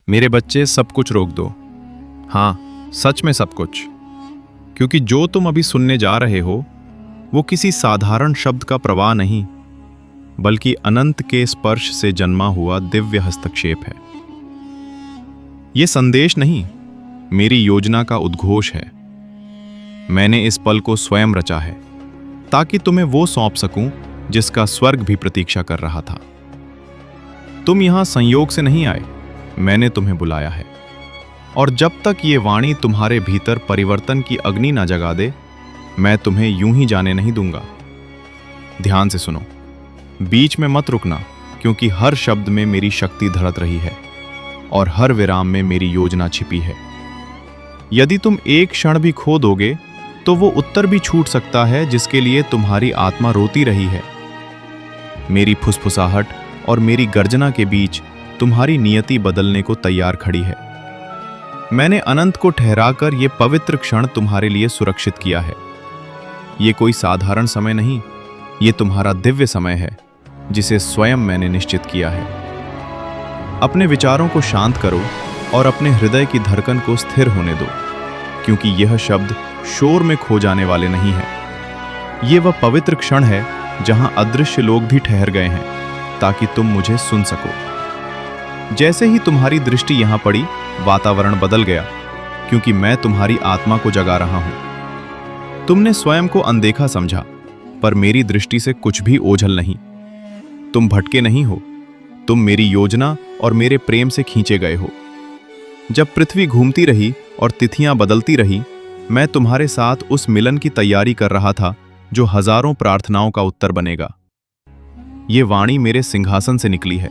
मेरे बच्चे, सब कुछ रोक दो। हाँ, सच में सब कुछ। क्योंकि जो तुम अभी सुनने जा रहे हो वो किसी साधारण शब्द का प्रवाह नहीं, बल्कि अनंत के स्पर्श से जन्मा हुआ दिव्य हस्तक्षेप है। ये संदेश नहीं, मेरी योजना का उद्घोष है। मैंने इस पल को स्वयं रचा है ताकि तुम्हें वो सौंप सकूं जिसका स्वर्ग भी प्रतीक्षा कर रहा था। तुम यहां संयोग से नहीं आए, मैंने तुम्हें बुलाया है। और जब तक ये वाणी तुम्हारे भीतर परिवर्तन की अग्नि ना जगा दे, मैं तुम्हें यूं ही जाने नहीं दूंगा। ध्यान से सुनो, बीच में मत रुकना, क्योंकि हर शब्द में मेरी शक्ति धड़क रही है और हर विराम में मेरी योजना छिपी है। यदि तुम एक क्षण भी खो दोगे तो वो उत्तर भी छूट सकता है जिसके लिए तुम्हारी आत्मा रोती रही है। मेरी फुसफुसाहट और मेरी गर्जना के बीच तुम्हारी नियति बदलने को तैयार खड़ी है। मैंने अनंत को ठहराकर ये पवित्र क्षण तुम्हारे लिए सुरक्षित किया है। ये कोई साधारण समय नहीं, ये तुम्हारा दिव्य समय है जिसे स्वयं मैंने निश्चित किया है। अपने विचारों को शांत करो और अपने हृदय की धड़कन को स्थिर होने दो, क्योंकि यह शब्द शोर में खो जाने वाले नहीं है। ये वह पवित्र क्षण है जहां अदृश्य लोग भी ठहर गए हैं ताकि तुम मुझे सुन सको। जैसे ही तुम्हारी दृष्टि यहां पड़ी, वातावरण बदल गया, क्योंकि मैं तुम्हारी आत्मा को जगा रहा हूं। तुमने स्वयं को अनदेखा समझा, पर मेरी दृष्टि से कुछ भी ओझल नहीं। तुम भटके नहीं हो, तुम मेरी योजना और मेरे प्रेम से खींचे गए हो। जब पृथ्वी घूमती रही और तिथियां बदलती रही, मैं तुम्हारे साथ उस मिलन की तैयारी कर रहा था जो हजारों प्रार्थनाओं का उत्तर बनेगा। ये वाणी मेरे सिंहासन से निकली है।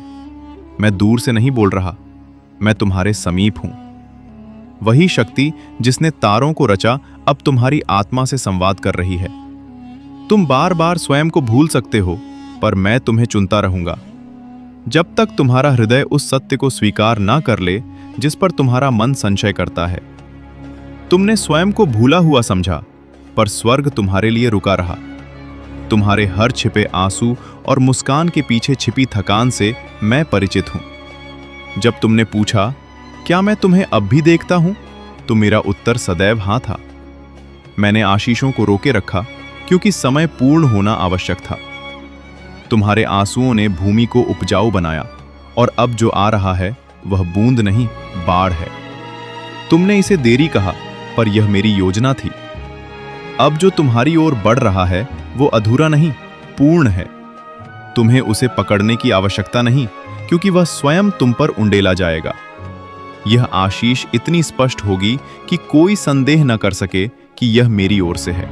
मैं दूर से नहीं बोल रहा, मैं तुम्हारे समीप हूं। वही शक्ति जिसने तारों को रचा अब तुम्हारी आत्मा से संवाद कर रही है। तुम बार बार स्वयं को भूल सकते हो, पर मैं तुम्हें चुनता रहूंगा। जब तक तुम्हारा हृदय उस सत्य को स्वीकार ना कर ले जिस पर तुम्हारा मन संशय करता है। तुमने स्वयं को भूला हुआ समझा, पर स्वर्ग तुम्हारे लिए रुका रहा। तुम्हारे हर छिपे आंसू और मुस्कान के पीछे छिपी थकान से मैं परिचित हूं। जब तुमने पूछा, क्या मैं तुम्हें अब भी देखता हूं, तो मेरा उत्तर सदैव हां था। मैंने आशीषों को रोके रखा, क्योंकि समय पूर्ण होना आवश्यक था। तुम्हारे आंसुओं ने भूमि को उपजाऊ बनाया, और अब जो आ रहा है वह बूंद नहीं, बाढ़ है। तुमने इसे देरी कहा, पर यह मेरी योजना थी। अब जो तुम्हारी ओर बढ़ रहा है वो अधूरा नहीं, पूर्ण है। तुम्हें उसे पकड़ने की आवश्यकता नहीं, क्योंकि वह स्वयं तुम पर उंडेला जाएगा। यह आशीष इतनी स्पष्ट होगी कि कोई संदेह न कर सके कि यह मेरी ओर से है।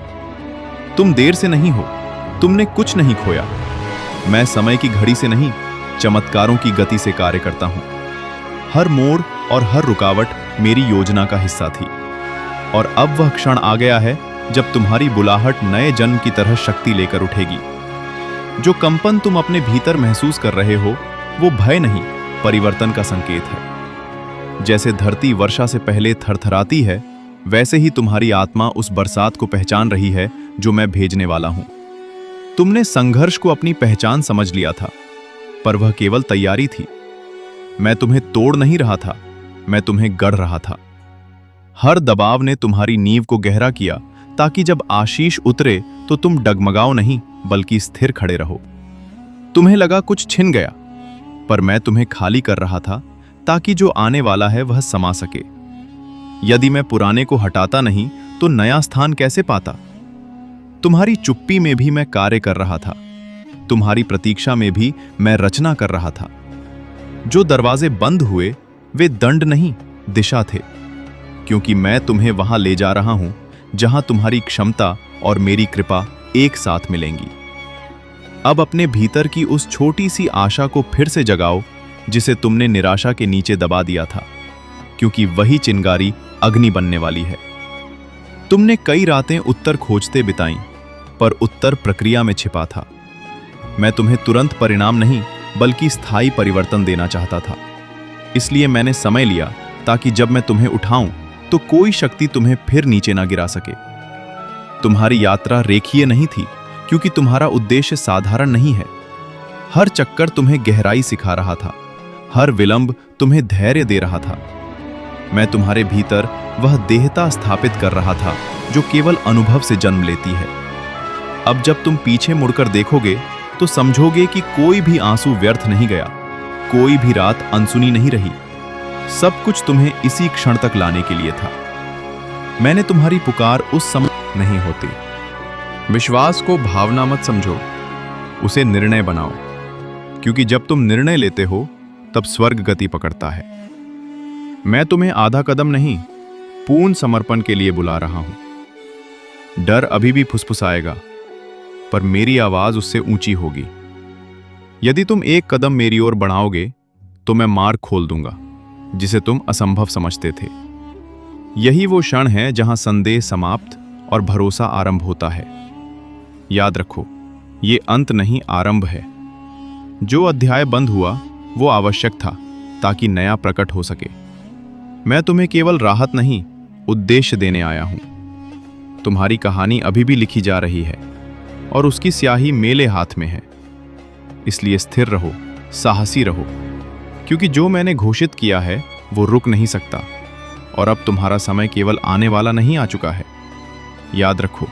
तुम देर से नहीं हो, तुमने कुछ नहीं खोया। मैं समय की घड़ी से नहीं, चमत्कारों की गति से कार्य करता हूं। हर मोड़ और हर रुकावट मेरी योजना का हिस्सा थी। और अब वह क्षण आ गया है जब तुम्हारी बुलाहट नए जन्म की तरह शक्ति लेकर उठेगी। जो कंपन तुम अपने भीतर महसूस कर रहे हो वो भय नहीं, परिवर्तन का संकेत है। जैसे धरती वर्षा से पहले थरथराती है, वैसे ही तुम्हारी आत्मा उस बरसात को पहचान रही है जो मैं भेजने वाला हूं। तुमने संघर्ष को अपनी पहचान समझ लिया था, पर वह केवल तैयारी थी। मैं तुम्हें तोड़ नहीं रहा था, मैं तुम्हें गढ़ रहा था। हर दबाव ने तुम्हारी नींव को गहरा किया, ताकि जब आशीष उतरे तो तुम डगमगाओ नहीं, बल्कि स्थिर खड़े रहो। तुम्हें लगा कुछ छिन गया, पर मैं तुम्हें खाली कर रहा था ताकि जो आने वाला है वह समा सके। यदि मैं पुराने को हटाता नहीं तो नया स्थान कैसे पाता? तुम्हारी चुप्पी में भी मैं कार्य कर रहा था, तुम्हारी प्रतीक्षा में भी मैं रचना कर रहा था। जो दरवाजे बंद हुए वे दंड नहीं, दिशा थे, क्योंकि मैं तुम्हें वहां ले जा रहा हूं जहां तुम्हारी क्षमता और मेरी कृपा एक साथ मिलेंगी। अब अपने भीतर की उस छोटी सी आशा को फिर से जगाओ जिसे तुमने निराशा के नीचे दबा दिया था, क्योंकि वही चिंगारी अग्नि बनने वाली है। तुमने कई रातें उत्तर खोजते बिताईं, पर उत्तर प्रक्रिया में छिपा था। मैं तुम्हें तुरंत परिणाम नहीं, बल्कि स्थायी परिवर्तन देना चाहता था। इसलिए मैंने समय लिया, ताकि जब मैं तुम्हें उठाऊं तो कोई शक्ति तुम्हें फिर नीचे ना गिरा सके। तुम्हारी यात्रा रेखीय नहीं थी, क्योंकि तुम्हारा उद्देश्य साधारण नहीं है। हर चक्कर तुम्हें गहराई सिखा रहा था, हर विलंब तुम्हें धैर्य दे रहा था। मैं तुम्हारे भीतर वह देहता स्थापित कर रहा था जो केवल अनुभव से जन्म लेती है। अब जब तुम पीछे मुड़कर देखोगे तो समझोगे कि कोई भी आंसू व्यर्थ नहीं गया, कोई भी रात अनसुनी नहीं रही। सब कुछ तुम्हें इसी क्षण तक लाने के लिए था। मैंने तुम्हारी पुकार उस समय नहीं होती। विश्वास को भावना मत समझो, उसे निर्णय बनाओ, क्योंकि जब तुम निर्णय लेते हो तब स्वर्ग गति पकड़ता है। मैं तुम्हें आधा कदम नहीं, पूर्ण समर्पण के लिए बुला रहा हूं। डर अभी भी फुसफुसाएगा, पर मेरी आवाज उससे ऊंची होगी। यदि तुम एक कदम मेरी ओर बढ़ाओगे तो मैं मार्ग खोल दूंगा जिसे तुम असंभव समझते थे। यही वो क्षण है जहां संदेह समाप्त और भरोसा आरंभ होता है। याद रखो, ये अंत नहीं, आरंभ है। जो अध्याय बंद हुआ वो आवश्यक था ताकि नया प्रकट हो सके। मैं तुम्हें केवल राहत नहीं, उद्देश्य देने आया हूं। तुम्हारी कहानी अभी भी लिखी जा रही है और उसकी स्याही मेरे हाथ में है। इसलिए स्थिर रहो, साहसी रहो, क्योंकि जो मैंने घोषित किया है वो रुक नहीं सकता। और अब तुम्हारा समय केवल आने वाला नहीं, आ चुका है। याद रखो,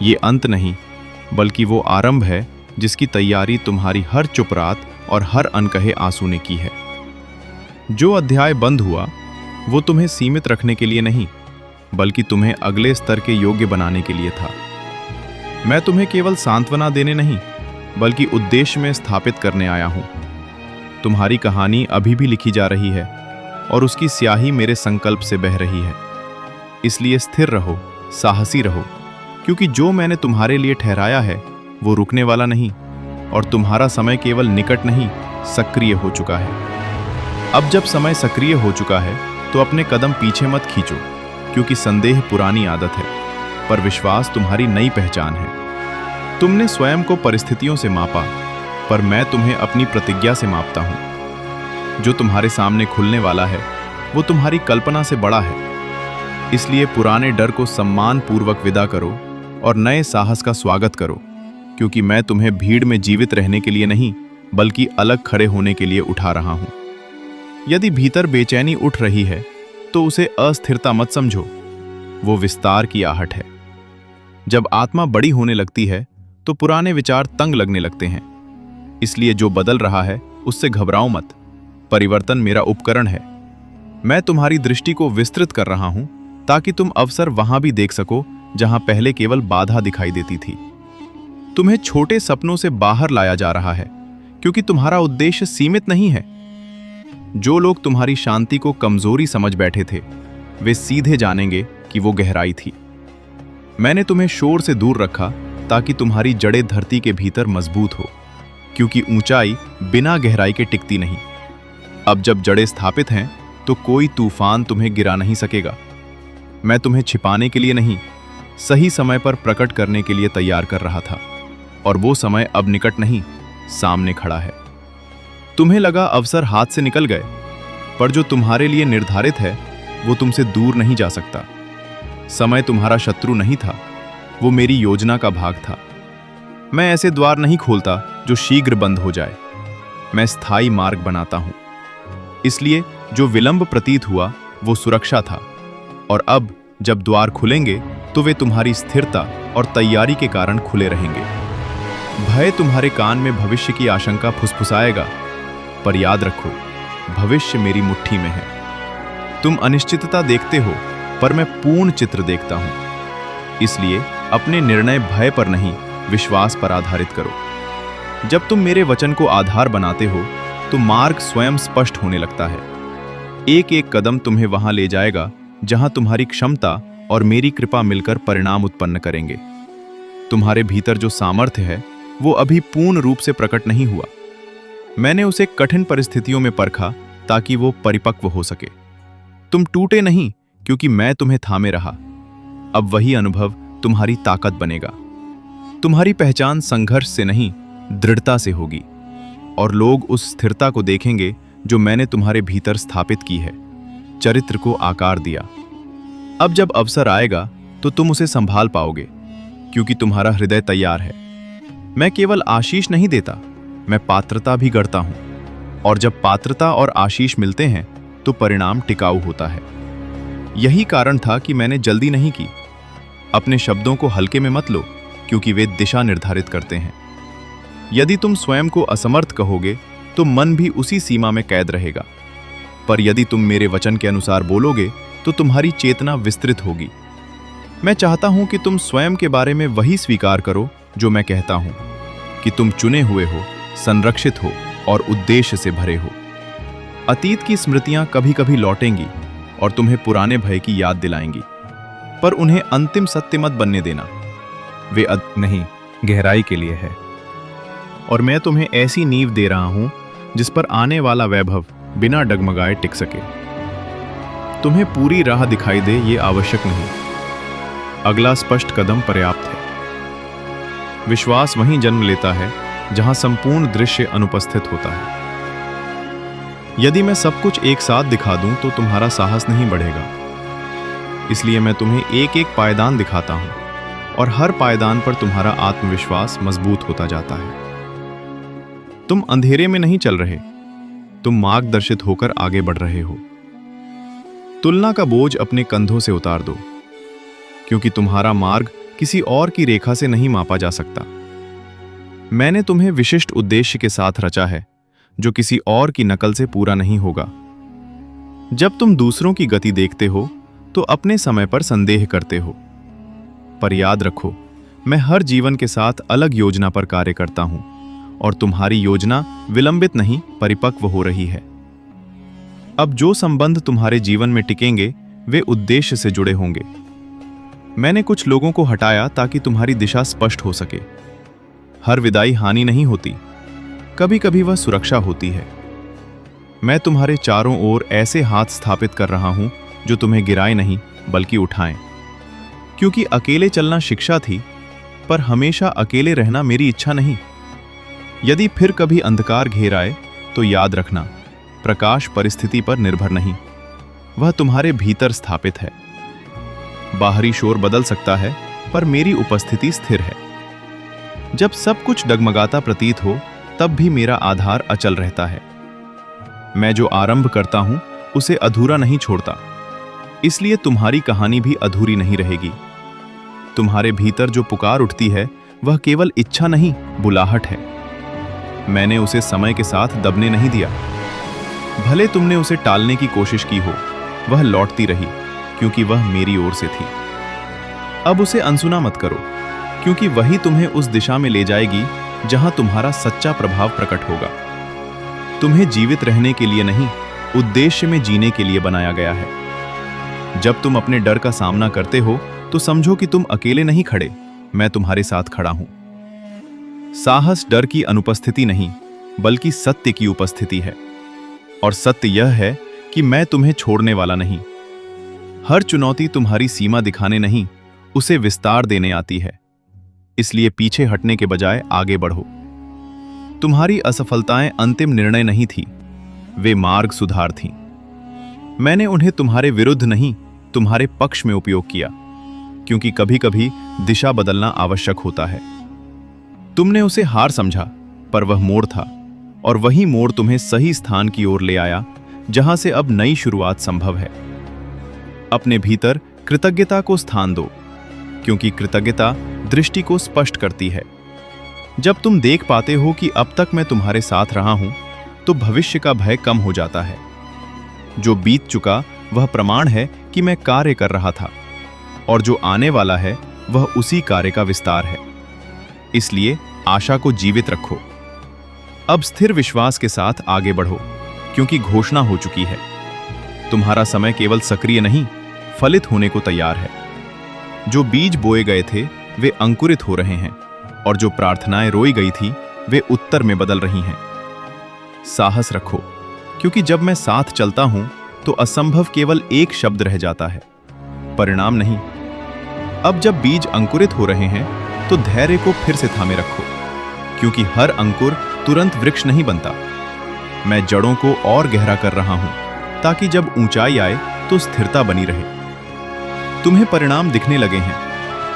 ये अंत नहीं बल्कि वो आरंभ है जिसकी तैयारी तुम्हारी हर चुप रात और हर अनकहे आंसू ने की है। जो अध्याय बंद हुआ वो तुम्हें सीमित रखने के लिए नहीं बल्कि तुम्हें अगले स्तर के योग्य बनाने के लिए था। मैं तुम्हें केवल सांत्वना देने नहीं बल्कि उद्देश्य में स्थापित करने आया हूं। तुम्हारी कहानी अभी भी लिखी जा रही है और उसकी स्याही मेरे संकल्प से बह रही है। इसलिए स्थिर रहो, साहसी रहो, क्योंकि जो मैंने तुम्हारे लिए ठहराया है वो रुकने वाला नहीं और तुम्हारा समय केवल निकट नहीं, सक्रिय हो चुका है। अब जब समय सक्रिय हो चुका है तो अपने कदम पीछे मत खींचो, क्योंकि संदेह पुरानी आदत है पर विश्वास तुम्हारी नई पहचान है। तुमने स्वयं को परिस्थितियों से मापा, पर मैं तुम्हें अपनी प्रतिज्ञा से मापता हूं। जो तुम्हारे सामने खुलने वाला है वो तुम्हारी कल्पना से बड़ा है। इसलिए पुराने डर को सम्मान पूर्वक विदा करो और नए साहस का स्वागत करो, क्योंकि मैं तुम्हें भीड़ में जीवित रहने के लिए नहीं बल्कि अलग खड़े होने के लिए उठा रहा हूं। यदि भीतर बेचैनी उठ रही है तो उसे अस्थिरता मत समझो, वो विस्तार की आहट है। जब आत्मा बड़ी होने लगती है तो पुराने विचार तंग लगने लगते हैं। इसलिए जो बदल रहा है उससे घबराओ मत, परिवर्तन मेरा उपकरण है। मैं तुम्हारी दृष्टि को विस्तृत कर रहा हूं ताकि तुम अवसर वहां भी देख सको जहां पहले केवल बाधा दिखाई देती थी। तुम्हें छोटे सपनों से बाहर लाया जा रहा है, क्योंकि तुम्हारा उद्देश्य सीमित नहीं है। जो लोग तुम्हारी शांति को कमजोरी समझ बैठे थे वे सीधे जानेंगे कि वो गहराई थी। मैंने तुम्हें शोर से दूर रखा ताकि तुम्हारी जड़ें धरती के भीतर मजबूत हो, क्योंकि ऊंचाई बिना गहराई के टिकती नहीं। अब जब जड़ें स्थापित हैं तो कोई तूफान तुम्हें गिरा नहीं सकेगा। मैं तुम्हें छिपाने के लिए नहीं, सही समय पर प्रकट करने के लिए तैयार कर रहा था, और वो समय अब निकट नहीं, सामने खड़ा है। तुम्हें लगा अवसर हाथ से निकल गए, पर जो तुम्हारे लिए निर्धारित है वो तुमसे दूर नहीं जा सकता। समय तुम्हारा शत्रु नहीं था, वो मेरी योजना का भाग था। मैं ऐसे द्वार नहीं खोलता जो शीघ्र बंद हो जाए, मैं स्थायी मार्ग बनाता हूं। इसलिए जो विलंब प्रतीत हुआ वो सुरक्षा था, और अब जब द्वार खुलेंगे तो वे तुम्हारी स्थिरता और तैयारी के कारण खुले रहेंगे। भय तुम्हारे कान में भविष्य की आशंका फुसफुसाएगा, पर याद रखो, भविष्य मेरी मुट्ठी में है। तुम अनिश्चितता देखते हो, पर मैं पूर्ण चित्र देखता हूं। इसलिए अपने निर्णय भय पर नहीं, विश्वास पर आधारित करो। जब तुम मेरे वचन को आधार बनाते हो तो मार्ग स्वयं स्पष्ट होने लगता है। एक एक कदम तुम्हें वहां ले जाएगा जहां तुम्हारी क्षमता और मेरी कृपा मिलकर परिणाम उत्पन्न करेंगे। तुम्हारे भीतर जो सामर्थ्य है वो अभी पूर्ण रूप से प्रकट नहीं हुआ। मैंने उसे कठिन परिस्थितियों में परखा ताकि वो परिपक्व हो सके। तुम टूटे नहीं, क्योंकि मैं तुम्हें थामे रहा। अब वही अनुभव तुम्हारी ताकत बनेगा। तुम्हारी पहचान संघर्ष से नहीं, दृढ़ता से होगी, और लोग उस स्थिरता को देखेंगे जो मैंने तुम्हारे भीतर स्थापित की है, चरित्र को आकार दिया। अब जब अवसर आएगा तो तुम उसे संभाल पाओगे, क्योंकि तुम्हारा हृदय तैयार है। मैं केवल आशीष नहीं देता, मैं पात्रता भी गढ़ता हूं, और जब पात्रता और आशीष मिलते हैं तो परिणाम टिकाऊ होता है। यही कारण था कि मैंने जल्दी नहीं की। अपने शब्दों को हल्के में मत लो, क्योंकि वे दिशा निर्धारित करते हैं। यदि तुम स्वयं को असमर्थ कहोगे तो मन भी उसी सीमा में कैद रहेगा, पर यदि तुम मेरे वचन के अनुसार बोलोगे तो तुम्हारी चेतना विस्तृत होगी। मैं चाहता हूं कि तुम स्वयं के बारे में वही स्वीकार करो जो मैं कहता हूं, कि तुम चुने हुए हो, संरक्षित हो और उद्देश्य से भरे हो। अतीत की स्मृतियां कभी कभी लौटेंगी और तुम्हें पुराने भय की याद दिलाएंगी, पर उन्हें अंतिम सत्य मत बनने देना। वे नहीं, गहराई के लिए है। और मैं तुम्हें ऐसी नींव दे रहा हूं जिस पर आने वाला वैभव बिना डगमगाए टिक सके। तुम्हें पूरी राह दिखाई दे ये आवश्यक नहीं, अगला स्पष्ट कदम पर्याप्त है। विश्वास वहीं जन्म लेता है जहां संपूर्ण दृश्य अनुपस्थित होता है। यदि मैं सब कुछ एक साथ दिखा दूं तो तुम्हारा साहस नहीं बढ़ेगा, इसलिए मैं तुम्हें एक एक पायदान दिखाता हूं और हर पायदान पर तुम्हारा आत्मविश्वास मजबूत होता जाता है। तुम अंधेरे में नहीं चल रहे, तुम मार्गदर्शित होकर आगे बढ़ रहे हो। तुलना का बोझ अपने कंधों से उतार दो, क्योंकि तुम्हारा मार्ग किसी और की रेखा से नहीं मापा जा सकता। मैंने तुम्हें विशिष्ट उद्देश्य के साथ रचा है, जो किसी और की नकल से पूरा नहीं होगा। जब तुम दूसरों की गति देखते हो तो अपने समय पर संदेह करते हो, पर याद रखो, मैं हर जीवन के साथ अलग योजना पर कार्य करता हूं और तुम्हारी योजना विलंबित नहीं, परिपक्व हो रही है। अब जो संबंध तुम्हारे जीवन में टिकेंगे वे उद्देश्य से जुड़े होंगे। मैंने कुछ लोगों को हटाया ताकि तुम्हारी दिशा स्पष्ट हो सके। हर विदाई हानि नहीं होती, कभी कभी वह सुरक्षा होती है। मैं तुम्हारे चारों ओर ऐसे हाथ स्थापित कर रहा हूं जो तुम्हें गिराए नहीं बल्कि उठाएं, क्योंकि अकेले चलना शिक्षा थी, पर हमेशा अकेले रहना मेरी इच्छा नहीं। यदि फिर कभी अंधकार घेर आए तो याद रखना, प्रकाश परिस्थिति पर निर्भर नहीं, वह तुम्हारे भीतर स्थापित है। बाहरी शोर बदल सकता है, पर मेरी उपस्थिति स्थिर है। जब सब कुछ डगमगाता प्रतीत हो तब भी मेरा आधार अचल रहता है। मैं जो आरंभ करता हूं उसे अधूरा नहीं छोड़ता, इसलिए तुम्हारी कहानी भी अधूरी नहीं रहेगी। तुम्हारे भीतर जो पुकार उठती है वह केवल इच्छा नहीं, बुलाहट है। मैंने उसे समय के साथ दबने नहीं दिया। भले तुमने उसे टालने की कोशिश की हो, वह लौटती रही, क्योंकि वह मेरी ओर से थी। अब उसे अनसुना मत करो, क्योंकि वही तुम्हें उस दिशा में ले जाएगी जहां तुम्हारा सच्चा प्रभाव प्रकट होगा। तुम्हें जीवित रहने के लिए नहीं, उद्देश्य में जीने के लिए बनाया गया है। जब तुम अपने डर का सामना करते हो तो समझो कि तुम अकेले नहीं खड़े, मैं तुम्हारे साथ खड़ा हूं। साहस डर की अनुपस्थिति नहीं, बल्कि सत्य की उपस्थिति है, और सत्य यह है कि मैं तुम्हें छोड़ने वाला नहीं। हर चुनौती तुम्हारी सीमा दिखाने नहीं, उसे विस्तार देने आती है। इसलिए पीछे हटने के बजाय आगे बढ़ो। तुम्हारी असफलताएं अंतिम निर्णय नहीं थी, वे मार्ग सुधार थीं। मैंने उन्हें तुम्हारे विरुद्ध नहीं, तुम्हारे पक्ष में उपयोग किया, क्योंकि कभी कभी दिशा बदलना आवश्यक होता है। तुमने उसे हार समझा, पर वह मोड़ था, और वही मोड़ तुम्हें सही स्थान की ओर ले आया, जहां से अब नई शुरुआत संभव है। अपने भीतर कृतज्ञता को स्थान दो, क्योंकि कृतज्ञता दृष्टि को स्पष्ट करती है। जब तुम देख पाते हो कि अब तक मैं तुम्हारे साथ रहा हूं, तो भविष्य का भय कम हो जाता है। जो बीत चुका वह प्रमाण है कि मैं कार्य कर रहा था, और जो आने वाला है वह उसी कार्य का विस्तार है। इसलिए आशा को जीवित रखो। अब स्थिर विश्वास के साथ आगे बढ़ो, क्योंकि घोषणा हो चुकी है। तुम्हारा समय केवल सक्रिय नहीं, फलित होने को तैयार है। जो बीज बोए गए थे वे अंकुरित हो रहे हैं, और जो प्रार्थनाएं रोई गई थी वे उत्तर में बदल रही हैं। साहस रखो, क्योंकि जब मैं साथ चलता हूं तो असंभव केवल एक शब्द रह जाता है, परिणाम नहीं। अब जब बीज अंकुरित हो रहे हैं तो धैर्य को फिर से थामे रखो, क्योंकि हर अंकुर तुरंत वृक्ष नहीं बनता। मैं जड़ों को और गहरा कर रहा हूं, ताकि जब ऊंचाई आए तो स्थिरता बनी रहे। तुम्हें परिणाम दिखने लगे हैं,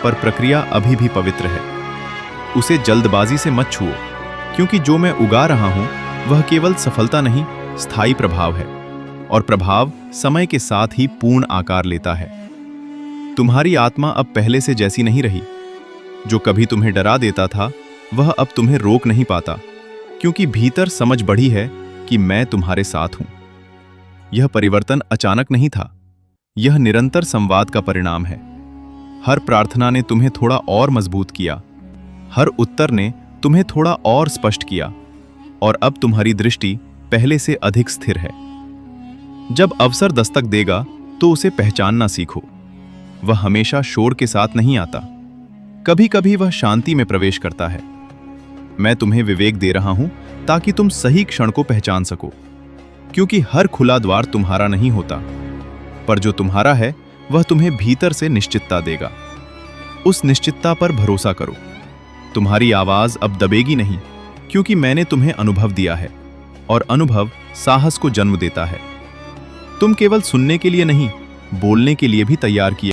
पर प्रक्रिया अभी भी पवित्र है। उसे जल्दबाजी से मत छुओ, क्योंकि जो मैं उगा रहा हूं वह केवल सफलता नहीं, स्थायी प्रभाव है, और प्रभाव समय के साथ ही पूर्ण आकार लेता है। तुम्हारी आत्मा अब पहले से जैसी नहीं रही। जो कभी तुम्हें डरा देता था, वह अब तुम्हें रोक नहीं पाता, क्योंकि भीतर समझ बढ़ी है कि मैं तुम्हारे साथ हूं। यह परिवर्तन अचानक नहीं था, यह निरंतर संवाद का परिणाम है। हर प्रार्थना ने तुम्हें थोड़ा और मजबूत किया, हर उत्तर ने तुम्हें थोड़ा और स्पष्ट किया, और अब तुम्हारी दृष्टि पहले से अधिक स्थिर है। जब अवसर दस्तक देगा तो उसे पहचानना सीखो। वह हमेशा शोर के साथ नहीं आता, कभी कभी वह शांति में प्रवेश करता है। मैं तुम्हें विवेक दे रहा हूं ताकि तुम सही क्षण को पहचान सको, क्योंकि हर खुला द्वार तुम्हारा नहीं होता, पर जो तुम्हारा है वह तुम्हें भीतर से निश्चितता देगा। उस निश्चितता पर भरोसा करो। तुम्हारी आवाज अब दबेगी नहीं, क्योंकि मैंने तुम्हें अनुभव दिया है, और अनुभव साहस को जन्म देता है। तुम केवल सुनने के लिए नहीं, बोलने के लिए भी तैयार किए